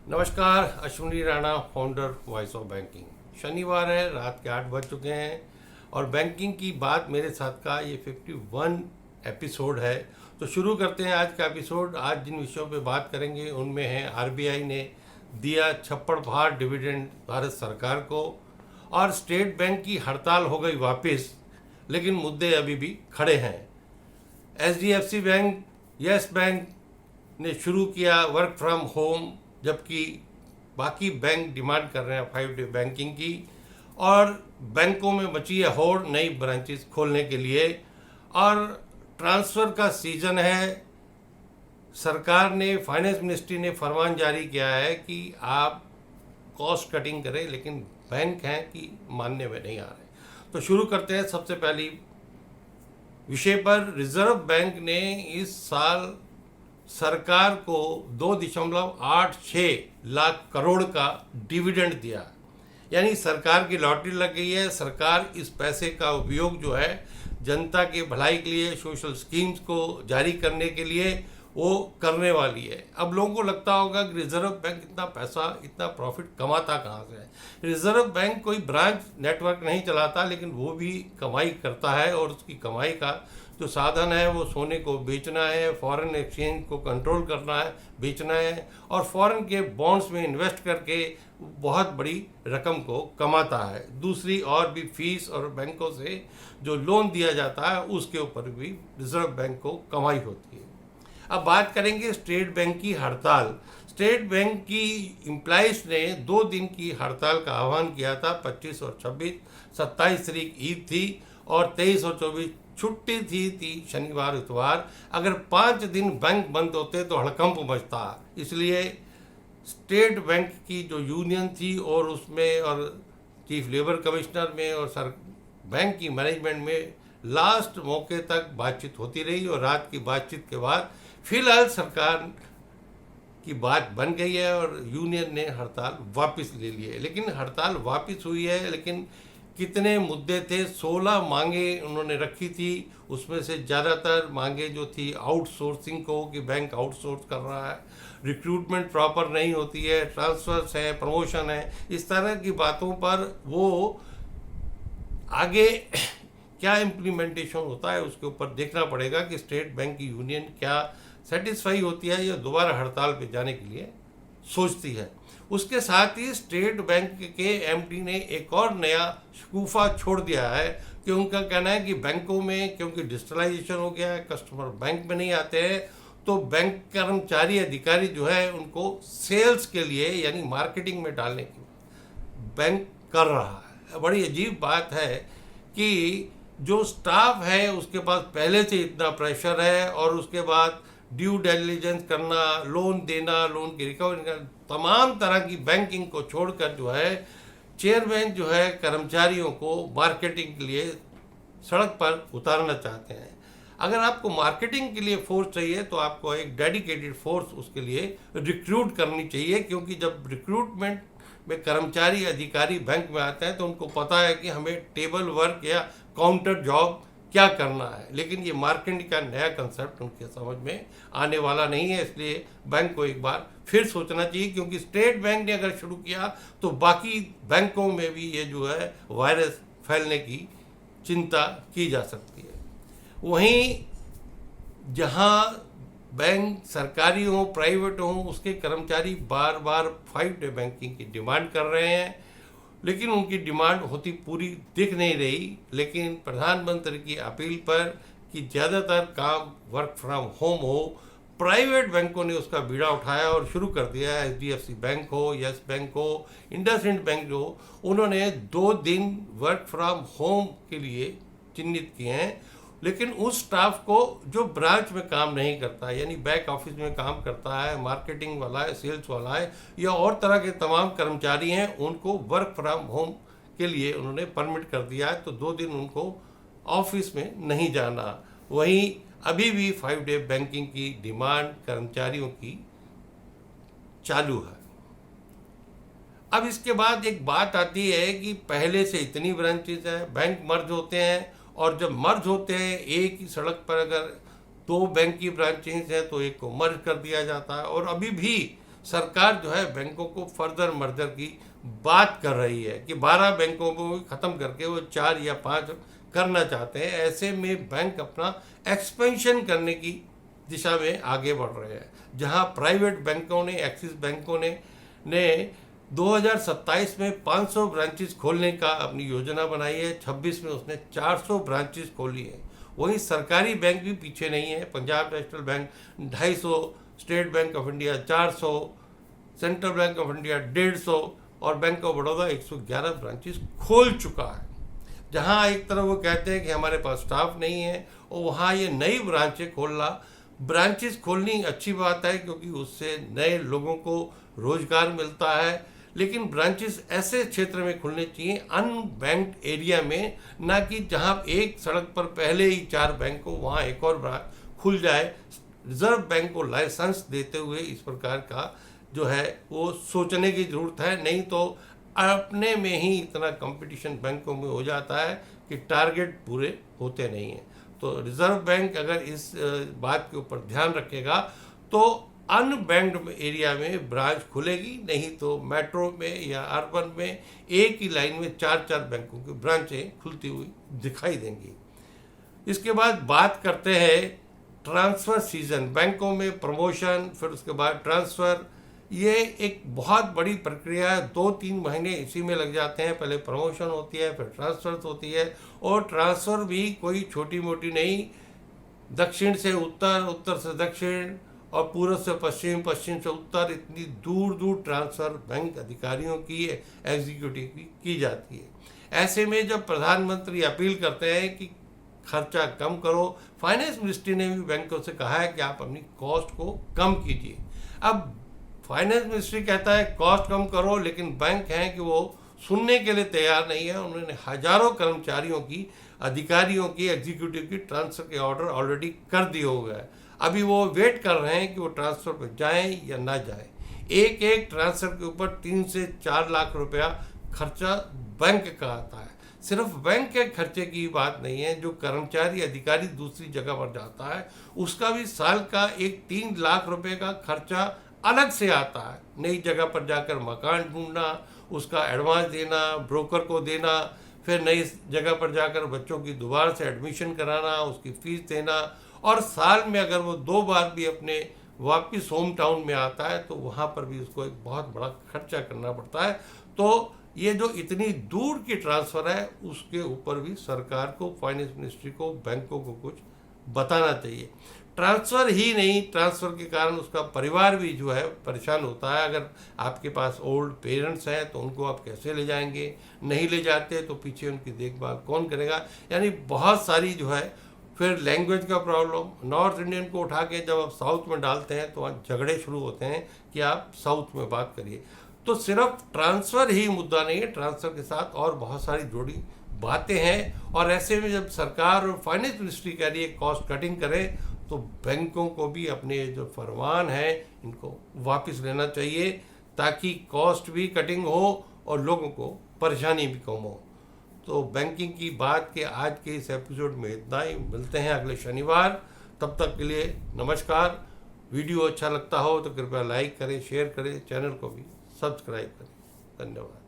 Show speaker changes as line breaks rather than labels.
नमस्कार, Ashwini Rana, founder voice of banking. शनिवार है, रात के 8 बज चुके हैं और बैंकिंग की बात मेरे साथ का ये 51 एपिसोड है। तो शुरू करते हैं आज का एपिसोड। आज जिन विषयों पे बात करेंगे उनमें है आरबीआई ने दिया छप्पड़ फाड़ डिविडेंड भारत सरकार को, और स्टेट बैंक की हड़ताल हो गई वापस, लेकिन मुद्दे अभी भी खड़े हैं। एचडीएफसी बैंक, यस बैंक ने शुरू किया वर्क फ्रॉम होम, जबकि बाकी बैंक डिमांड कर रहे हैं 5 डे बैंकिंग की, और बैंकों में मची है होड़ नई ब्रांचेस खोलने के लिए। और ट्रांसफ़र का सीज़न है। सरकार ने, फाइनेंस मिनिस्ट्री ने फरमान जारी किया है कि आप कॉस्ट कटिंग करें, लेकिन बैंक हैं कि मानने में नहीं आ रहे। तो शुरू करते हैं सबसे पहली विषय पर। रिजर्व बैंक ने इस साल सरकार को 2.86 लाख करोड़ का डिविडेंड दिया, यानी सरकार की लॉटरी लग गई है। सरकार इस पैसे का उपयोग जो है जनता के भलाई के लिए, सोशल स्कीम्स को जारी करने के लिए वो करने वाली है। अब लोगों को लगता होगा कि रिजर्व बैंक इतना पैसा, इतना प्रॉफिट कमाता कहाँ से है। रिजर्व बैंक कोई ब्रांच नेटवर्क नहीं चलाता, लेकिन वो भी कमाई करता है, और उसकी कमाई का जो साधन है वो सोने को बेचना है, फॉरेन एक्सचेंज को कंट्रोल करना है, बेचना है, और फॉरेन के बॉन्ड्स में इन्वेस्ट करके बहुत बड़ी रकम को कमाता है। दूसरी और भी फीस और बैंकों से जो लोन दिया जाता है उसके ऊपर भी रिजर्व बैंक को कमाई होती है। अब बात करेंगे स्टेट बैंक की हड़ताल। स्टेट बैंक की एम्प्लॉइज ने 2 दिन की हड़ताल का आह्वान किया था। 25 और 26, 27 तारीख ईद थी और 23 और 24 छुट्टी थी शनिवार इतवार। अगर 5 दिन बैंक बंद होते तो हड़कंप मचता। इसलिए स्टेट बैंक की जो यूनियन थी और उसमें, और चीफ लेबर कमिश्नर में, और सर बैंक की मैनेजमेंट में लास्ट मौके तक बातचीत होती रही, और रात की बातचीत के बाद फिलहाल सरकार की बात बन गई है और यूनियन ने हड़ताल वापस ले ली है। लेकिन हड़ताल वापस हुई है, लेकिन कितने मुद्दे थे? 16 मांगे उन्होंने रखी थी। उसमें से ज़्यादातर मांगे जो थी आउटसोर्सिंग को, कि बैंक आउटसोर्स कर रहा है, रिक्रूटमेंट प्रॉपर नहीं होती है, ट्रांसफर्स है, प्रमोशन है, इस तरह की बातों पर वो आगे क्या इम्प्लीमेंटेशन होता है उसके ऊपर देखना पड़ेगा कि स्टेट बैंक की यूनियन क्या सेटिस्फाई होती है या दोबारा हड़ताल पे जाने के लिए सोचती है। उसके साथ ही स्टेट बैंक के एमडी ने एक और नया शकूफा छोड़ दिया है कि उनका कहना है कि बैंकों में क्योंकि डिजिटलाइजेशन हो गया है, कस्टमर बैंक में नहीं आते हैं, तो बैंक कर्मचारी अधिकारी जो है उनको सेल्स के लिए यानी मार्केटिंग में डालने की बैंक कर रहा है। बड़ी अजीब बात है कि जो स्टाफ है उसके पास पहले से इतना प्रेशर है, और उसके बाद ड्यू डिलिजेंस करना, लोन देना, लोन की रिकवरी करना, तमाम तरह की बैंकिंग को छोड़कर जो है चेयरमैन जो है कर्मचारियों को मार्केटिंग के लिए सड़क पर उतारना चाहते हैं। अगर आपको मार्केटिंग के लिए फोर्स चाहिए तो आपको एक डेडिकेटेड फोर्स उसके लिए रिक्रूट करनी चाहिए, क्योंकि जब रिक्रूटमेंट में कर्मचारी अधिकारी बैंक में आते हैं तो उनको पता है कि हमें टेबल वर्क या काउंटर जॉब क्या करना है। लेकिन ये मार्केटिंग का नया कंसेप्ट उनके समझ में आने वाला नहीं है, इसलिए बैंक को एक बार फिर सोचना चाहिए, क्योंकि स्टेट बैंक ने अगर शुरू किया तो बाकी बैंकों में भी ये जो है वायरस फैलने की चिंता की जा सकती है। वहीं जहां बैंक सरकारी हो, प्राइवेट हो, उसके कर्मचारी बार बार 5 डे बैंकिंग की डिमांड कर रहे हैं, लेकिन उनकी डिमांड होती पूरी दिख नहीं रही। लेकिन प्रधानमंत्री की अपील पर कि ज़्यादातर काम वर्क फ्रॉम होम हो, प्राइवेट बैंकों ने उसका बीड़ा उठाया और शुरू कर दिया है। एचडीएफसी बैंक हो, यस बैंक हो, इंडसइंड बैंक जो, उन्होंने 2 दिन वर्क फ्रॉम होम के लिए चिन्हित किए हैं। लेकिन उस स्टाफ को जो ब्रांच में काम नहीं करता, यानी बैक ऑफिस में काम करता है, मार्केटिंग वाला है, सेल्स वाला है, या और तरह के तमाम कर्मचारी हैं, उनको वर्क फ्रॉम होम के लिए उन्होंने परमिट कर दिया है। तो 2 दिन उनको ऑफिस में नहीं जाना। वहीं अभी भी 5 डे बैंकिंग की डिमांड कर्मचारियों की चालू है। अब इसके बाद एक बात आती है कि पहले से इतनी ब्रांचेज है, बैंक मर्ज होते हैं, और जब मर्ज होते हैं एक ही सड़क पर अगर 2 बैंक की ब्रांचेज हैं तो एक को मर्ज कर दिया जाता है। और अभी भी सरकार जो है बैंकों को फर्दर मर्जर की बात कर रही है कि 12 बैंकों को ख़त्म करके वो 4 या 5 करना चाहते हैं। ऐसे में बैंक अपना एक्सपेंशन करने की दिशा में आगे बढ़ रहे हैं। जहां प्राइवेट बैंकों ने, एक्सिस बैंकों ने 2027 में 500 ब्रांचेस खोलने का अपनी योजना बनाई है। 26 में उसने 400 ब्रांचेस खोली है। वहीं सरकारी बैंक भी पीछे नहीं है। Punjab national bank 250, state bank of India 400, central bank of India 150 और बैंक ऑफ बड़ौदा 111 ब्रांचेस खोल चुका है। जहां एक तरफ वो कहते हैं कि हमारे पास स्टाफ नहीं है, और वहाँ ये नई ब्रांचेस खोलनी अच्छी बात है, क्योंकि उससे नए लोगों को रोजगार मिलता है। लेकिन ब्रांचेस ऐसे क्षेत्र में खुलने चाहिए, अनबैंक्ड एरिया में, ना कि जहां एक सड़क पर पहले ही 4 बैंक हो वहाँ एक और ब्रांच खुल जाए। रिजर्व बैंक को लाइसेंस देते हुए इस प्रकार का जो है वो सोचने की ज़रूरत है, नहीं तो अपने में ही इतना कंपटीशन बैंकों में हो जाता है कि टारगेट पूरे होते नहीं हैं। तो रिजर्व बैंक अगर इस बात के ऊपर ध्यान रखेगा तो अनबैंक्ड एरिया में ब्रांच खुलेगी, नहीं तो मेट्रो में या अर्बन में एक ही लाइन में 4-4 बैंकों की ब्रांचें खुलती हुई दिखाई देंगी। इसके बाद बात करते हैं ट्रांसफ़र सीज़न। बैंकों में प्रमोशन, फिर उसके बाद ट्रांसफ़र, ये एक बहुत बड़ी प्रक्रिया है। 2-3 महीने इसी में लग जाते हैं। पहले प्रमोशन होती है, फिर ट्रांसफ़र होती है, और ट्रांसफ़र भी कोई छोटी मोटी नहीं, दक्षिण से उत्तर, उत्तर से दक्षिण और पूर्व से पश्चिम, पश्चिम से उत्तर, इतनी दूर दूर ट्रांसफ़र बैंक अधिकारियों की, एग्जीक्यूटिव की जाती है। ऐसे में जब प्रधानमंत्री अपील करते हैं कि खर्चा कम करो, फाइनेंस मिनिस्ट्री ने भी बैंकों से कहा है कि आप अपनी कॉस्ट को कम कीजिए। अब फाइनेंस मिनिस्ट्री कहता है कॉस्ट कम करो, लेकिन बैंक हैं कि वो सुनने के लिए तैयार नहीं है। उन्होंने हजारों कर्मचारियों की, अधिकारियों की, एग्जीक्यूटिव की ट्रांसफ़र के ऑर्डर ऑलरेडी कर दिए हो गए। अभी वो वेट कर रहे हैं कि वो ट्रांसफ़र पर जाएं या ना जाएं। एक एक ट्रांसफ़र के ऊपर 3 से 4 लाख रुपया खर्चा बैंक का आता है। सिर्फ बैंक के खर्चे की बात नहीं है, जो कर्मचारी, अधिकारी दूसरी जगह पर जाता है उसका भी साल का 3 लाख रुपए का खर्चा अलग से आता है। नई जगह पर जाकर मकान ढूंढना, उसका एडवांस देना, ब्रोकर को देना, फिर नई जगह पर जाकर बच्चों की दोबारा से एडमिशन कराना, उसकी फ़ीस देना, और साल में अगर वो 2 बार भी अपने वापस होम टाउन में आता है तो वहाँ पर भी उसको एक बहुत बड़ा खर्चा करना पड़ता है। तो ये जो इतनी दूर की ट्रांसफ़र है उसके ऊपर भी सरकार को, फाइनेंस मिनिस्ट्री को, बैंकों को कुछ बताना चाहिए। ट्रांसफ़र ही नहीं, ट्रांसफ़र के कारण उसका परिवार भी जो है परेशान होता है। अगर आपके पास ओल्ड पेरेंट्स हैं तो उनको आप कैसे ले जाएंगे, नहीं ले जाते तो पीछे उनकी देखभाल कौन करेगा। यानी बहुत सारी जो है, फिर लैंग्वेज का प्रॉब्लम। नॉर्थ इंडियन को उठा के जब आप साउथ में डालते हैं तो वहाँ झगड़े शुरू होते हैं कि आप साउथ में बात करिए। तो सिर्फ ट्रांसफ़र ही मुद्दा नहीं है, ट्रांसफ़र के साथ और बहुत सारी जोड़ी बातें हैं। और ऐसे में जब सरकार और फाइनेंस मिनिस्ट्री कह रही है कॉस्ट कटिंग करें, तो बैंकों को भी अपने जो फरमान है इनको वापस लेना चाहिए, ताकि कॉस्ट भी कटिंग हो और लोगों को परेशानी भी कम हो। तो बैंकिंग की बात के आज के इस एपिसोड में इतना ही। मिलते हैं अगले शनिवार। तब तक के लिए नमस्कार। वीडियो अच्छा लगता हो तो कृपया लाइक करें, शेयर करें, चैनल को भी सब्सक्राइब करें। धन्यवाद।